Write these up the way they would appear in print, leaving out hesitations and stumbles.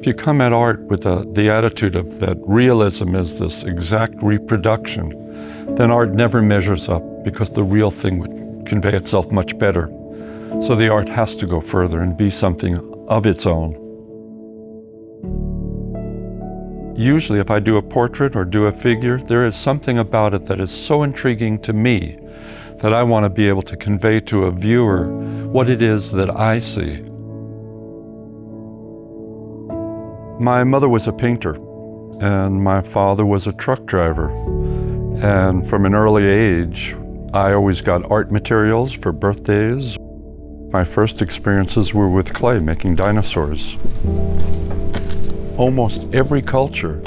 If you come at art with the attitude of that realism is this exact reproduction, then art never measures up because the real thing would convey itself much better. So the art has to go further and be something of its own. Usually if I do a portrait or do a figure, there is something about it that is so intriguing to me that I want to be able to convey to a viewer what it is that I see. My mother was a painter, and my father was a truck driver. And from an early age, I always got art materials for birthdays. My first experiences were with clay, making dinosaurs. Almost every culture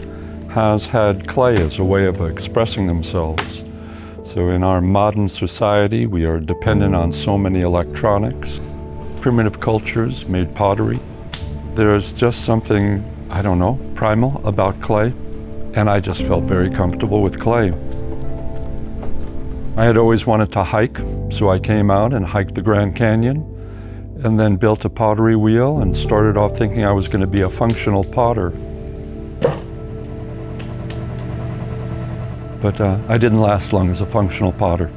has had clay as a way of expressing themselves. So in our modern society, we are dependent on so many electronics. Primitive cultures made pottery. There's just something, I don't know, primal about clay, and I just felt very comfortable with clay. I had always wanted to hike, so I came out and hiked the Grand Canyon, and then built a pottery wheel and started off thinking I was going to be a functional potter. But I didn't last long as a functional potter.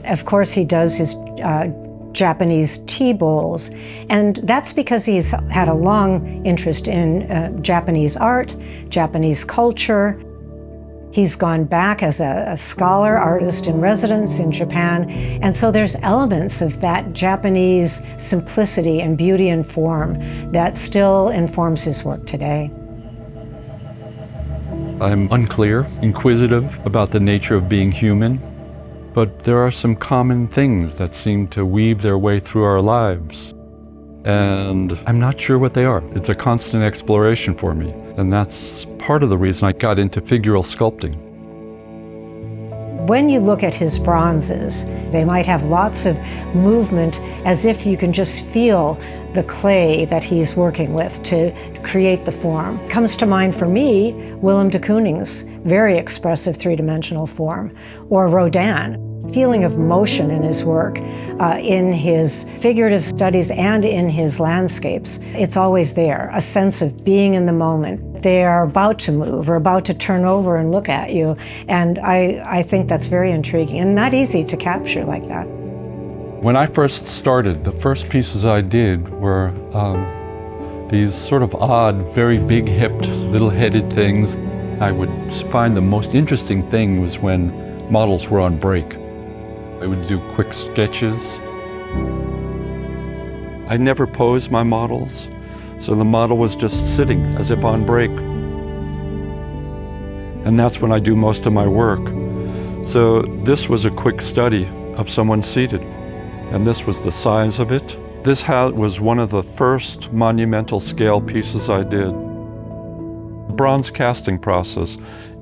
Of course, he does his Japanese tea bowls, and that's because he's had a long interest in Japanese art, Japanese culture. He's gone back as a scholar, artist in residence in Japan, and so there's elements of that Japanese simplicity and beauty and form that still informs his work today. I'm unclear, inquisitive about the nature of being human, but there are some common things that seem to weave their way through our lives. And I'm not sure what they are. It's a constant exploration for me, and that's part of the reason I got into figural sculpting. When you look at his bronzes, they might have lots of movement as if you can just feel the clay that he's working with to create the form. Comes to mind for me, Willem de Kooning's very expressive three-dimensional form, or Rodin. Feeling of motion in his work, in his figurative studies and in his landscapes. It's always there, a sense of being in the moment. They are about to move or about to turn over and look at you. And I think that's very intriguing and not easy to capture like that. When I first started, the first pieces I did were these sort of odd, very big-hipped, little-headed things. I would find the most interesting thing was when models were on break. I would do quick sketches. I never posed my models, so the model was just sitting as if on break. And that's when I do most of my work. So this was a quick study of someone seated, and this was the size of it. This was one of the first monumental scale pieces I did. The bronze casting process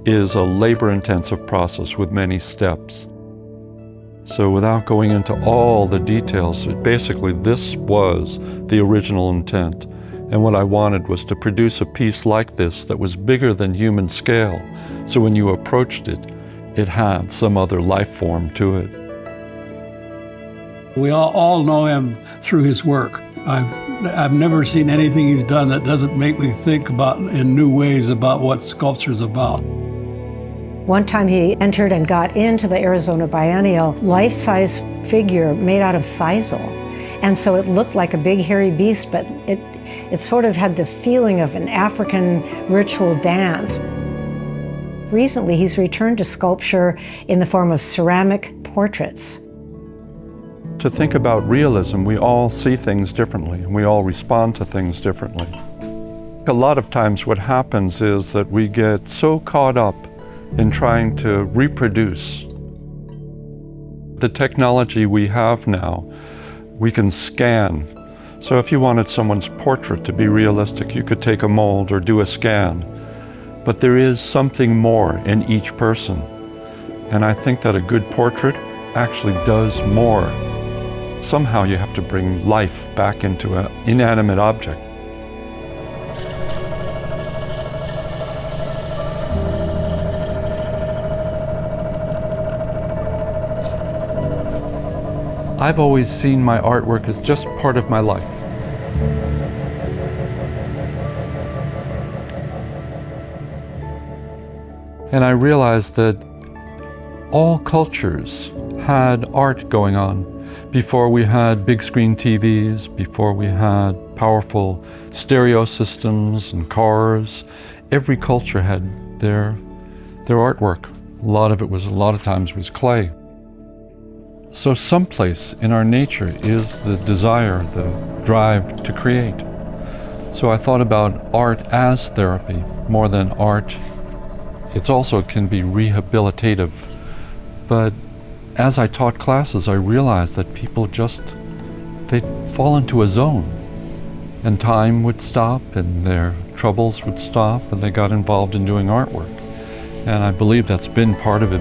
is a labor-intensive process with many steps. So without going into all the details, basically this was the original intent. And what I wanted was to produce a piece like this that was bigger than human scale. So when you approached it, it had some other life form to it. We all know him through his work. I've never seen anything he's done that doesn't make me think about in new ways about what sculpture's about. One time he entered and got into the Arizona Biennial life-size figure made out of sisal. And so it looked like a big hairy beast, but it sort of had the feeling of an African ritual dance. Recently, he's returned to sculpture in the form of ceramic portraits. To think about realism, we all see things differently, and we all respond to things differently. A lot of times what happens is that we get so caught up in trying to reproduce. The technology we have now, we can scan. So if you wanted someone's portrait to be realistic, you could take a mold or do a scan. But there is something more in each person. And I think that a good portrait actually does more. Somehow you have to bring life back into an inanimate object. I've always seen my artwork as just part of my life. And I realized that all cultures had art going on before we had big screen TVs, before we had powerful stereo systems and cars. Every culture had their artwork. A lot of times was clay. So someplace in our nature is the desire, the drive to create. So I thought about art as therapy more than art. It also can be rehabilitative. But as I taught classes, I realized that people they'd fall into a zone, and time would stop and their troubles would stop and they got involved in doing artwork. And I believe that's been part of it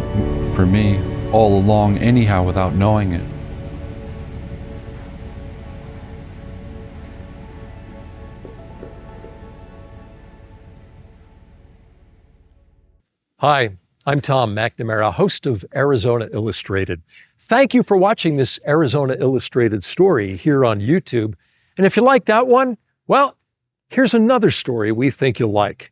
for me all along anyhow without knowing it. Hi, I'm Tom McNamara, host of Arizona Illustrated. Thank you for watching this Arizona Illustrated story here on YouTube. And if you like that one, well, here's another story we think you'll like.